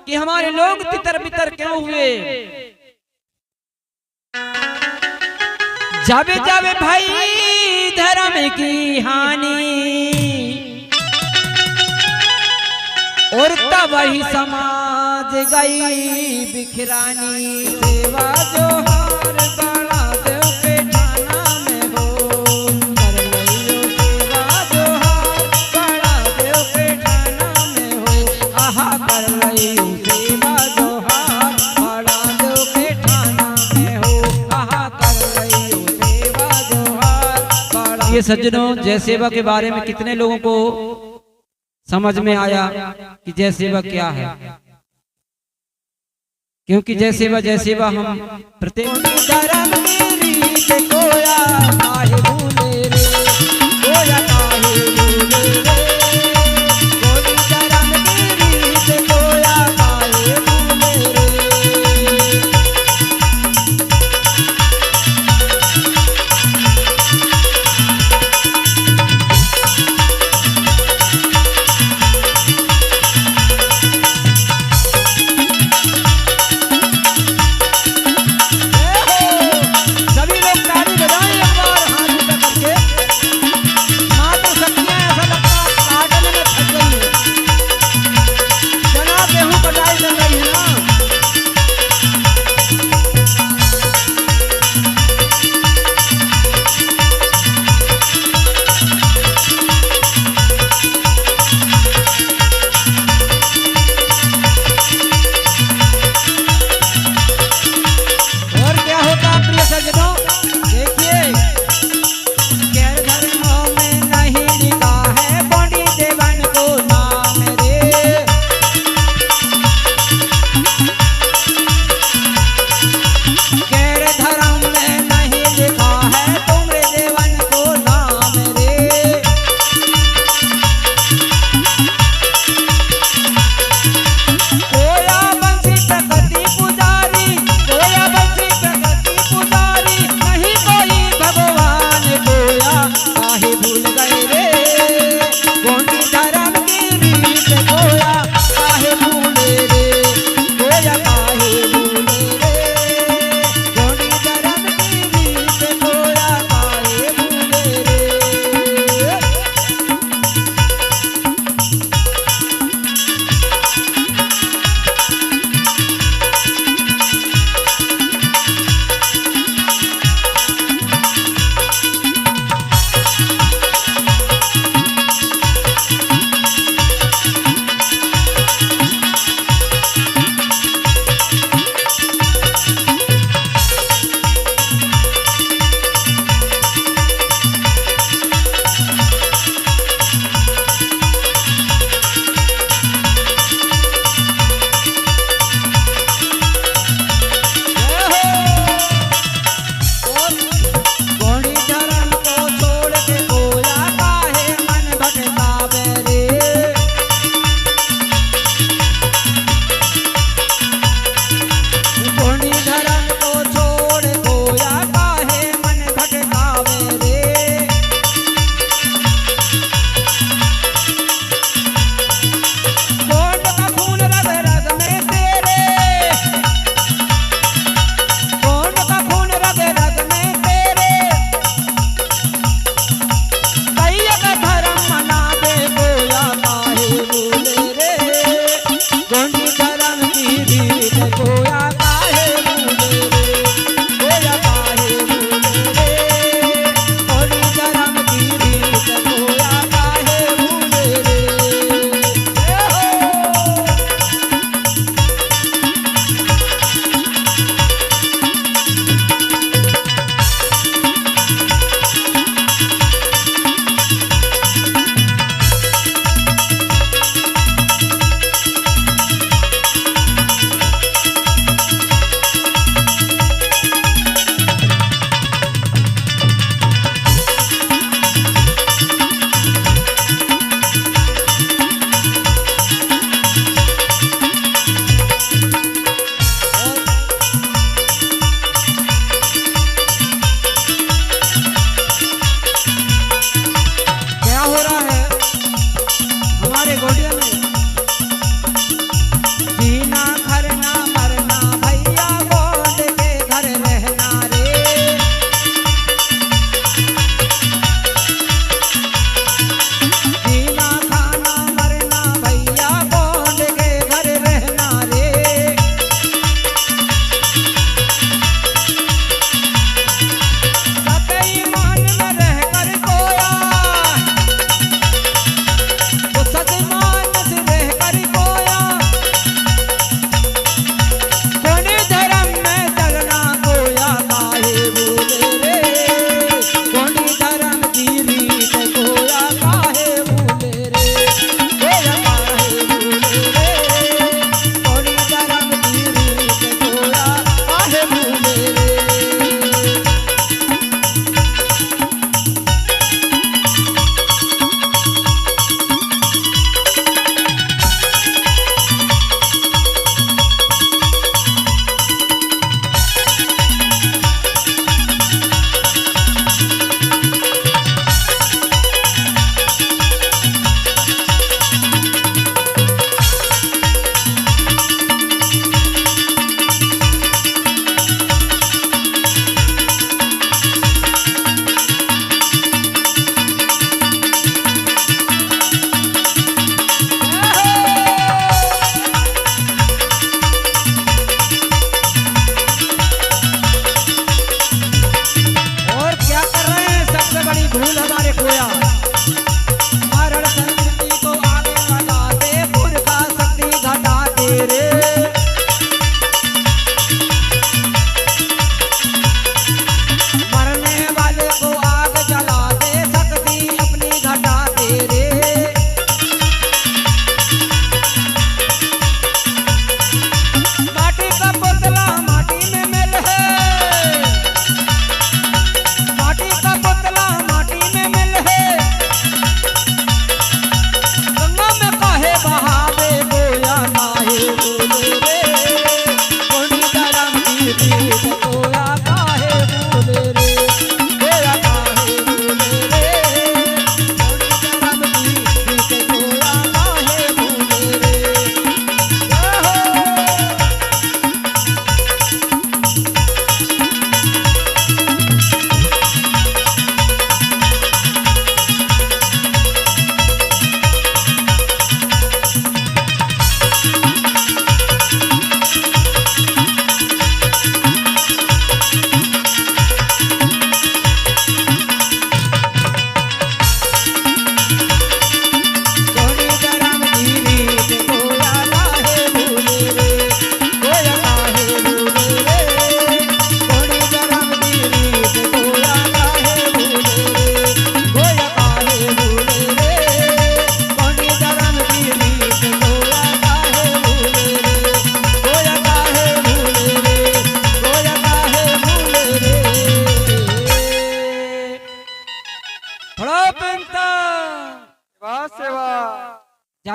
कि हमारे लोग तितर बितर क्यों हुए। जावे जावे भाई धर्म की हानि, और तब वही समाज गई बिखरानी। सेवा जो हार बड़ा देव के ठाना में हो, कर लियो सेवा जो हार बड़ा देव के ठाना में हो। आहा कर लियो सेवा जो हार बड़ा देव के ठाना में हो। आहा कर लियो सेवा जो हार बड़ा। ये सज्जनों, जय सेवा के बारे में कितने लोगों को समझ में आया कि जय सेवा क्या है? क्योंकि जय सेवा हम प्रत्येक धर्म की रीत कोया काहे भूले रे, कोया काहे भूले रे, कोई धर्म की रीत कोया काहे भूले रे।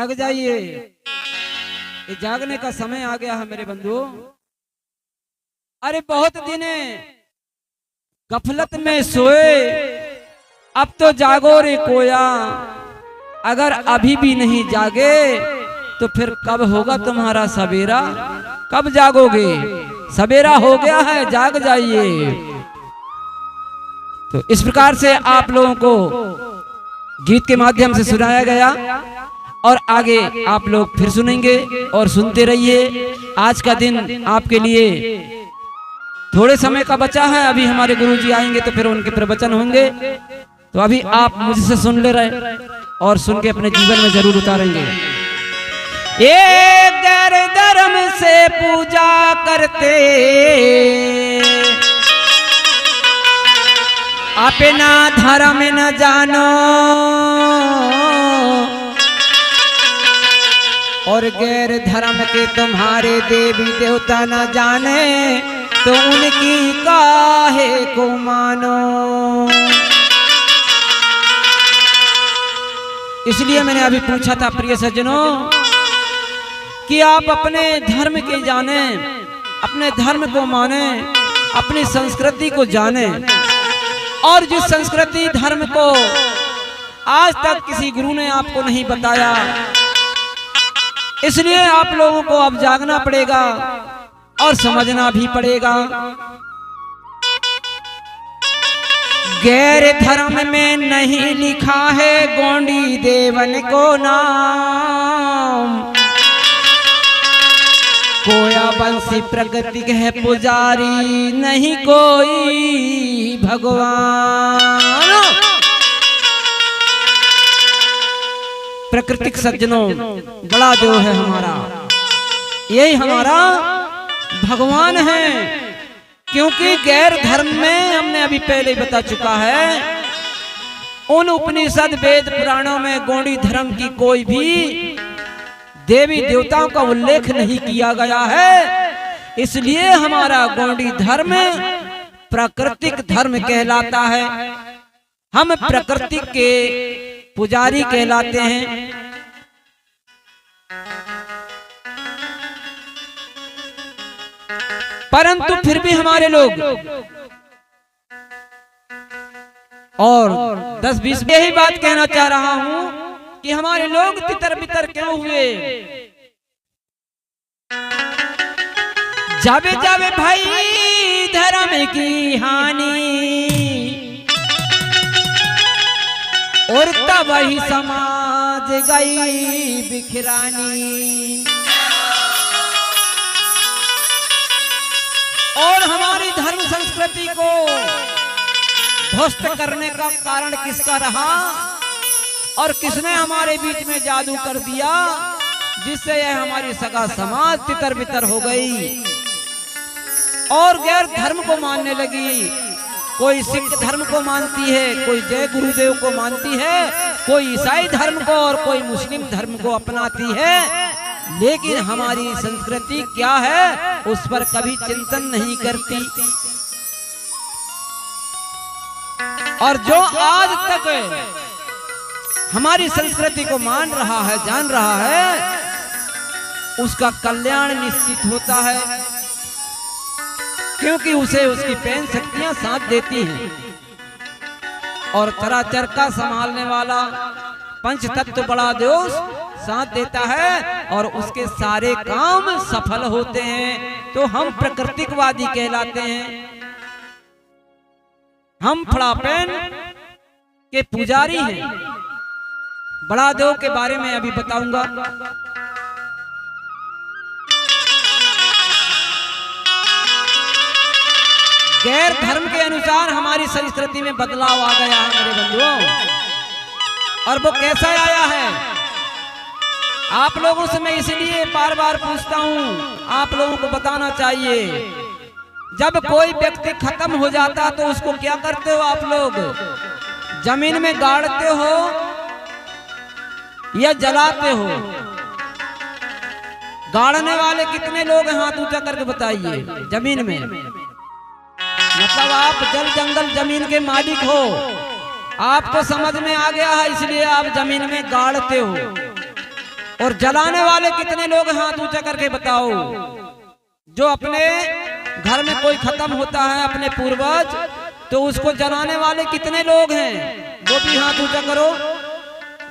जाग जाइए, ये जागने का समय आ गया है मेरे बंधु। अरे बहुत दिन गफलत में सोए, अब तो जागो रे कोया। अगर अभी भी नहीं जागे तो फिर कब होगा तुम्हारा सवेरा? कब जागोगे? सवेरा हो गया है, जाग जाइए। तो इस प्रकार से आप लोगों को गीत के माध्यम से सुनाया गया और आगे आप लोग फिर सुनेंगे और सुनते रहिए। आज का दिन आपके लिए थोड़े समय का बचा है, अभी हमारे गुरुजी आएंगे तो फिर उनके प्रवचन होंगे। तो अभी आप मुझसे सुन ले रहे और सुन के अपने जीवन में जरूर उतारेंगे। ये गैर धर्म से पूजा करते, अपना धर्म न जानो, और गैर धर्म के तुम्हारे देवी देवता न जाने तो उनकी काहे को मानो। इसलिए मैंने अभी पूछा था प्रिय सज्जनों कि आप अपने धर्म के जाने, अपने धर्म को माने, अपनी संस्कृति को जाने। और जिस संस्कृति धर्म को आज तक किसी गुरु ने आपको नहीं बताया, इसलिए आप लोगों को अब जागना पड़ेगा और समझना भी पड़ेगा। गैर धर्म में नहीं लिखा है गोंडी देवन को नाम, कोया बंसी प्रकृति है पुजारी, नहीं कोई भगवान। प्राकृतिक सज्जनों, बड़ा जो है हमारा, यही हमारा भगवान है। क्योंकि गैर धर्म में हमने अभी पहले बता चुका है, उन उपनिषद वेद पुराणों में गोंडी धर्म की कोई भी देवी देवताओं का उल्लेख नहीं किया गया है। इसलिए हमारा गोंडी धर्म प्राकृतिक धर्म कहलाता है। हम प्रकृति के पुजारी कहलाते हैं। परंतु फिर भी हमारे लोग और 10-20 यही बात कहना चाह रहा हूं कि हमारे लोग तितर बितर क्यों हुए? जावे जावे भाई धर्म की हानि, और तब वही समाज गई बिखरानी। और हमारी धर्म संस्कृति को ध्वस्त करने का कारण किसका रहा और किसने हमारे बीच में जादू कर दिया, जिससे यह हमारी सगा समाज तितर बितर हो गई और गैर धर्म को मानने लगी। कोई सिख धर्म को मानती है, कोई जय गुरुदेव को मानती है, कोई ईसाई धर्म को और कोई मुस्लिम धर्म को अपनाती है। लेकिन हमारी संस्कृति क्या है उस पर कभी चिंतन नहीं करती। और जो आज तक हमारी संस्कृति को मान रहा है, जान रहा है, उसका कल्याण निश्चित होता है, क्योंकि उसे उसकी पैन शक्तियां साथ देती हैं। और चराचर का संभालने वाला पंच तत्व बड़ा देव साथ देता है और उसके सारे काम सफल होते हैं। तो हम प्राकृतिकवादी कहलाते हैं, हम फड़ापेन के पुजारी हैं। बड़ा देव के बारे में अभी बताऊंगा। गैर धर्म के अनुसार हमारी संस्कृति में बदलाव आ गया है मेरे बंधुओं, और वो कैसा आया है आप लोगों से मैं इसलिए बार बार पूछता हूँ, आप लोगों को बताना चाहिए। जब कोई व्यक्ति खत्म हो जाता तो उसको क्या करते हो आप लोग? जमीन में गाड़ते हो या जलाते हो? गाड़ने वाले कितने लोग हैं? हाथ ऊंचा करके बताइए। जमीन में मतलब आप जल जंगल जमीन के मालिक हो, आपको समझ में आ गया है, इसलिए आप जमीन में गाड़ते हो। और जलाने वाले कितने लोग हैं? हाथ ऊंचा करके बताओ। जो अपने घर में कोई खत्म होता है अपने पूर्वज, तो उसको जलाने वाले कितने लोग हैं? वो भी हाथ ऊंचा करो।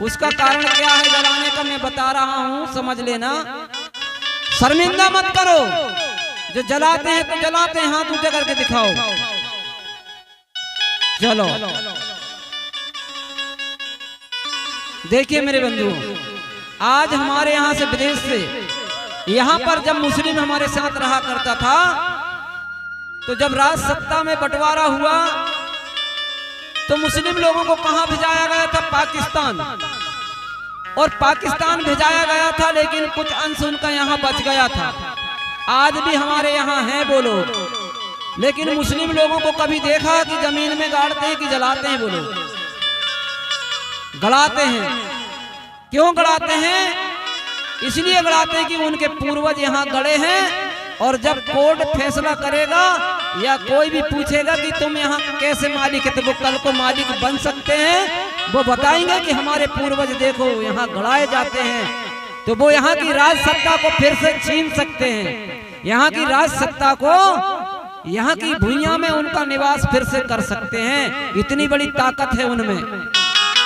उसका कारण क्या है जलाने का, मैं बता रहा हूं, समझ लेना। शर्मिंदा मत करो। जो जलाते हैं तो जलाते हैं, हाथ ऊंचा करके दिखाओ। चलो देखिए मेरे बंधुओं, आज हमारे यहाँ से विदेश से यहाँ पर जब मुस्लिम हमारे साथ रहा करता था, तो जब राज सत्ता में बंटवारा हुआ तो मुस्लिम लोगों को कहां भेजाया गया था? पाकिस्तान। और पाकिस्तान भेजाया गया था, लेकिन कुछ अंश उनका यहाँ बच गया था। आज भी हमारे यहाँ हैं वो लोग, लेकिन मुस्लिम लोगों को कभी देखा कि जमीन में गाड़ते हैं कि जलाते हैं? वो लोग गड़ाते हैं। क्यों गड़ाते हैं? इसलिए गड़ाते हैं कि उनके पूर्वज यहाँ गड़े हैं, और जब कोर्ट फैसला करेगा या कोई भी पूछेगा कि तुम यहाँ कैसे मालिक है, तो वो कल को मालिक बन सकते हैं। वो बताएंगे कि हमारे पूर्वज देखो यहाँ गड़ाए जाते हैं, तो वो यहाँ की राज सत्ता को फिर से छीन सकते हैं। यहाँ की राज सत्ता को, यहाँ की भूइयां में उनका निवास फिर से कर सकते हैं। इतनी बड़ी ताकत है उनमें,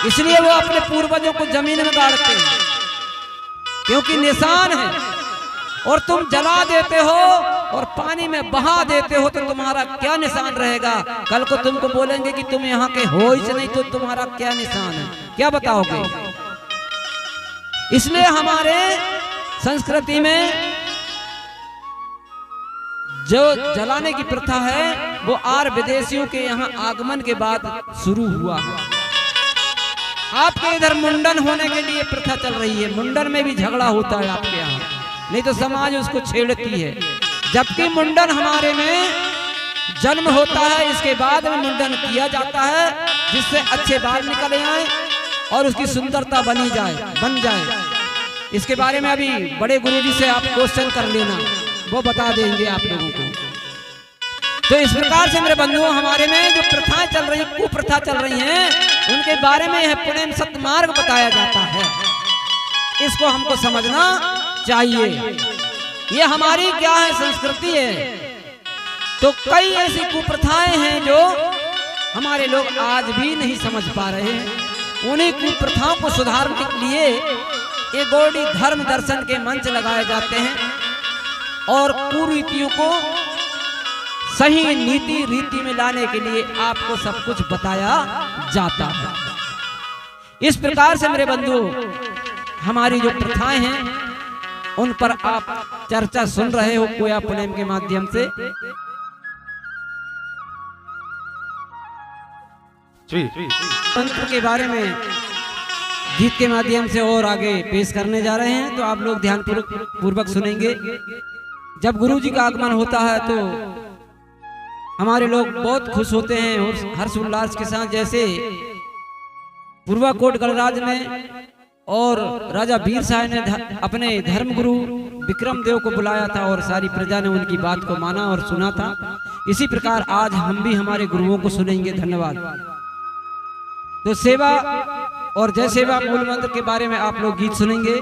इसलिए वो अपने पूर्वजों को जमीन में गाड़ते हैं, क्योंकि निशान है। और तुम जला देते हो और पानी में बहा देते हो, तो तुम्हारा क्या निशान रहेगा? कल को तुमको बोलेंगे कि तुम यहाँ के हो ही नहीं, तो तुम्हारा क्या निशान है? क्या बताओगे? इसलिए हमारे संस्कृति में जो जलाने की प्रथा है वो आर विदेशियों के यहाँ आगमन के बाद शुरू हुआ है। आपके इधर मुंडन होने के लिए प्रथा चल रही है, मुंडन में भी झगड़ा होता है आपके यहाँ, नहीं तो समाज उसको छेड़ती है। जबकि मुंडन हमारे में जन्म होता है, इसके बाद में मुंडन किया जाता है, जिससे अच्छे बाल निकल आए और उसकी सुंदरता बन जाए। इसके बारे में अभी बड़े गुरुजी से आप क्वेश्चन कर लेना, वो बता देंगे आप लोगों को। तो इस प्रकार से मेरे बंधुओं, हमारे में जो प्रथाएं चल रही, कुप्रथा चल रही हैं, उनके बारे में यह प्रेम सत्मार्ग बताया जाता है। इसको हमको समझना चाहिए। ये हमारी क्या है? संस्कृति है। तो कई ऐसी कुप्रथाएं हैं जो हमारे लोग आज भी नहीं समझ पा रहे हैं। उन्हीं कुप्रथाओं को सुधारने के लिए ये गौड़ी धर्म दर्शन के मंच लगाए जाते हैं और कुरीतियों को सही नीति रीति में लाने के लिए आपको सब कुछ बताया जाता है। इस प्रकार से मेरे बंधु, हमारी जो प्रथाएं हैं उन पर आप चर्चा सुन रहे हो कोया पुनेम के माध्यम से। तंत्र के बारे में गीत के माध्यम से और आगे पेश करने जा रहे हैं, तो आप लोग ध्यान पूर्वक सुनेंगे। जब गुरु जी का आगमन होता है तो हमारे लोग बहुत खुश होते हैं और हर्ष उल्लास के साथ, जैसे पूर्वाकोट गणराज में और राजा वीर साय ने अपने धर्म गुरु विक्रम देव को बुलाया था और सारी प्रजा ने उनकी बात को माना और सुना था। इसी प्रकार आज हम भी हमारे गुरुओं को सुनेंगे। धन्यवाद। तो सेवा और जय सेवा मूल मंत्र के बारे में आप लोग गीत सुनेंगे।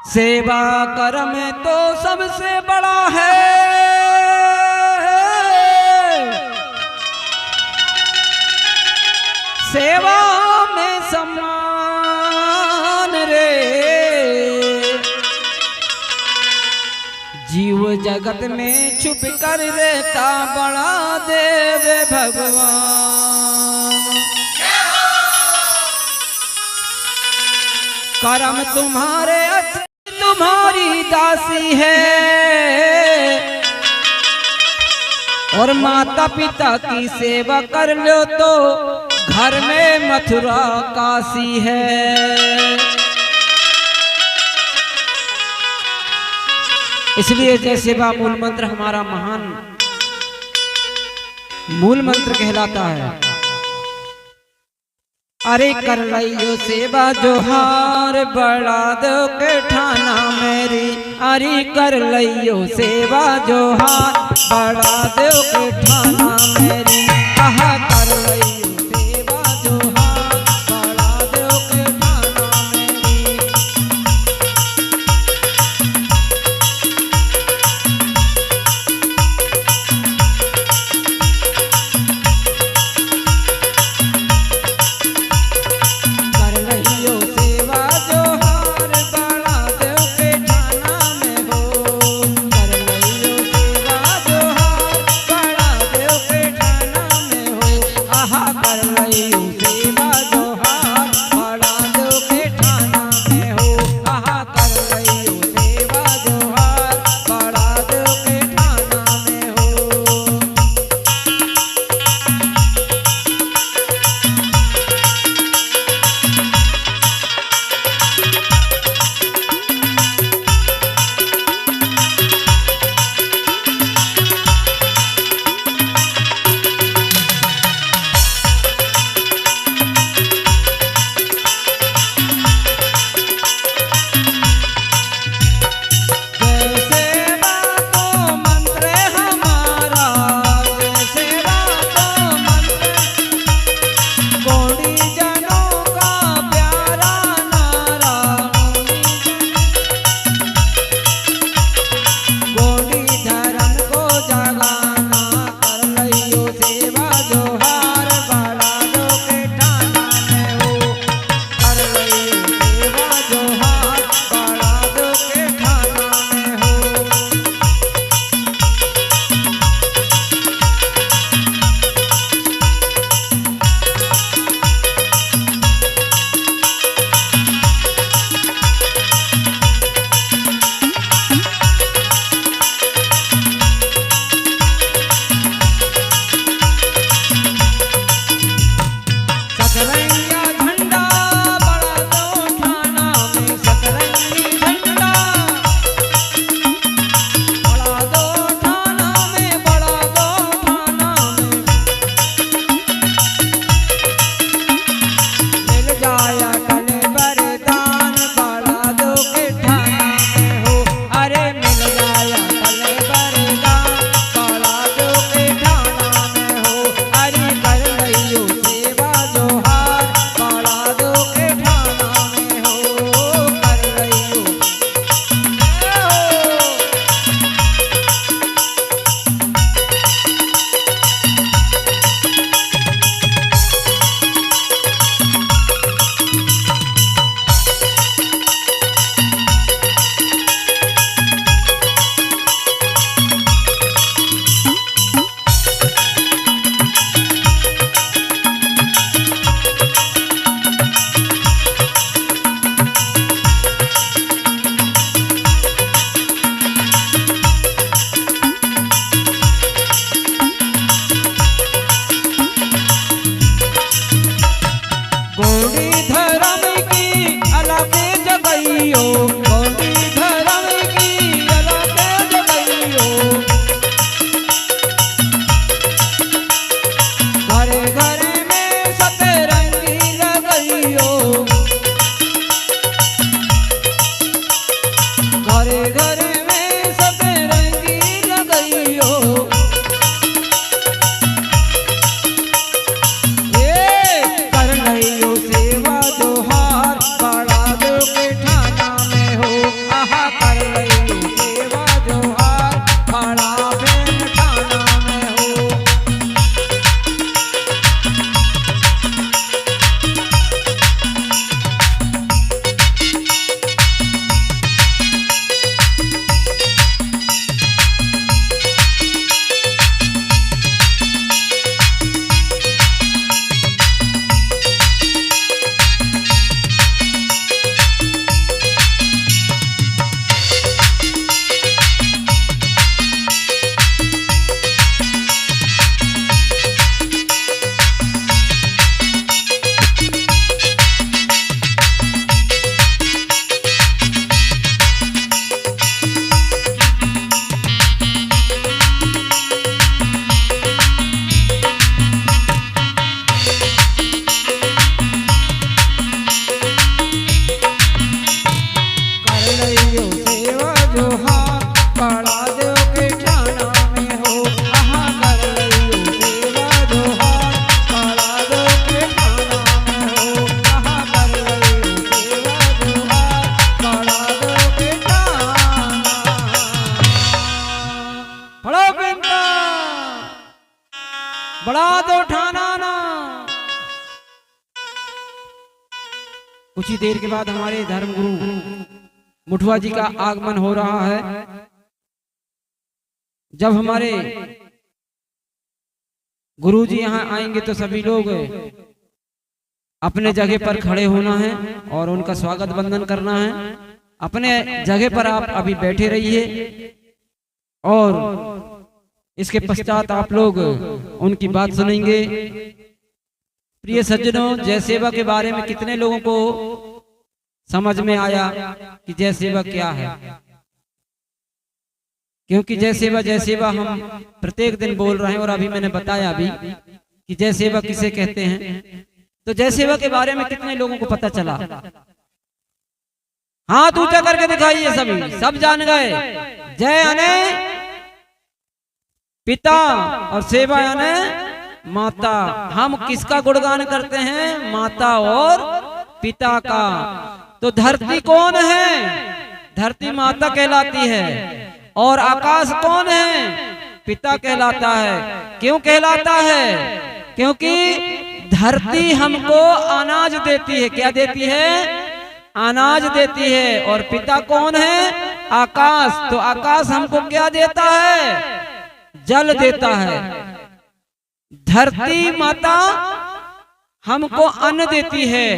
सेवा कर्म तो सबसे बड़ा है, सेवा में सम्मान रे, जीव जगत में छुप कर रहता बड़ा देव भगवान। कर्म तुम्हारे अच्छे तुम्हारी दासी है, और माता पिता की सेवा कर लो तो घर में मथुरा काशी है। इसलिए जय सेवा मूल मंत्र हमारा महान मूल मंत्र कहलाता है। अरे कर लियो सेवा जोहार बड़ा दो के ठाना मेरी, अरे कर लियो सेवा जोहार बड़ा दो के ठाना मेरी, आहा कर लियो सेवा जोहार बड़ा तो ठाना ना। कुछ ही देर के बाद हमारे धर्मगुरु मुठुआ जी का आगमन हो रहा है। जब हमारे गुरु जी यहाँ आएंगे तो सभी लोग अपने जगह पर खड़े होना है और उनका स्वागत वंदन करना है। अपने जगह पर आप अभी बैठे रहिए और इसके पश्चात आप लोग उनकी बात सुनेंगे। प्रिय सज्जनों, जय सेवा के बारे में कितने लोगों को समझ में आया कि जय सेवा क्या है? क्योंकि जय सेवा हम प्रत्येक दिन बोल रहे हैं और अभी मैंने बताया भी कि जय सेवा किसे कहते हैं। तो जय सेवा के बारे में कितने लोगों को पता चला? हाथ ऊंचा करके दिखाइए, सभी सब जान गए। जय यानी पिता और सेवा यानी माता। हम किसका गुणगान करते हैं? माता और पिता का। तो धरती कौन है? धरती माता कहलाती है। और आकाश कौन है? पिता कहलाता है। क्यों कहलाता है? क्योंकि धरती हमको अनाज देती है। क्या देती है? अनाज देती है। और पिता कौन है? आकाश। तो आकाश हमको क्या देता है? जल देता है। धरती माता हमको अन्न देती है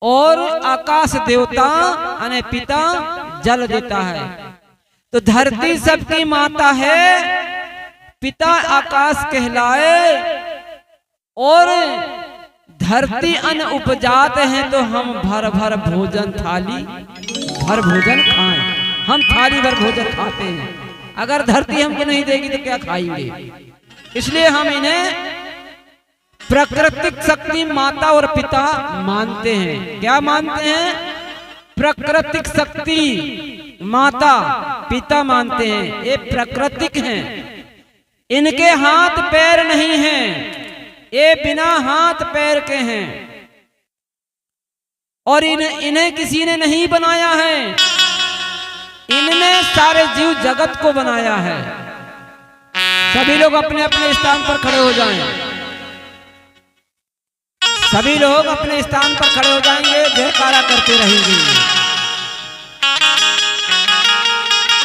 और आकाश देवता यानी पिता जल देता है। तो धरती सबकी माता है, पिता आकाश कहलाए और धरती अन्न उपजाते हैं। तो हम भर भर भोजन थाली भर भोजन खाएं। हम थाली भर भोजन खाते हैं। अगर धरती हमको नहीं देगी तो क्या खाएंगे? इसलिए हम इन्हें प्राकृतिक शक्ति माता और पिता मानते हैं। क्या मानते हैं? प्राकृतिक शक्ति माता पिता मानते हैं। ये प्राकृतिक हैं, इनके हाथ पैर नहीं हैं, ये बिना हाथ पैर के हैं। और इन्हें किसी ने नहीं बनाया है, इनने सारे जीव जगत को बनाया है। सभी लोग अपने अपने स्थान पर खड़े हो जाएं। सभी लोग अपने स्थान पर खड़े हो जाएंगे, जयकारा करते रहेंगे।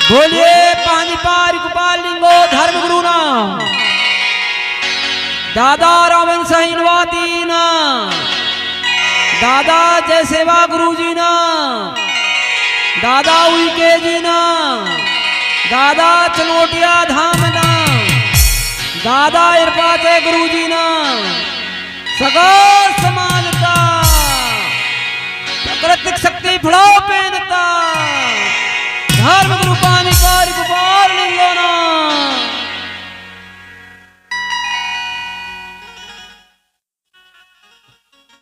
बोलिए पानीपार गोपाल लिंगो धर्मगुरु ना, दादा रावण सहिनवादी ना, दादा जय सेवा गुरु जी ना, दादा उइके जी ना, दादा चनोटिया धाम ना, दादा इरपाते गुरु जी ना, सगल समाज का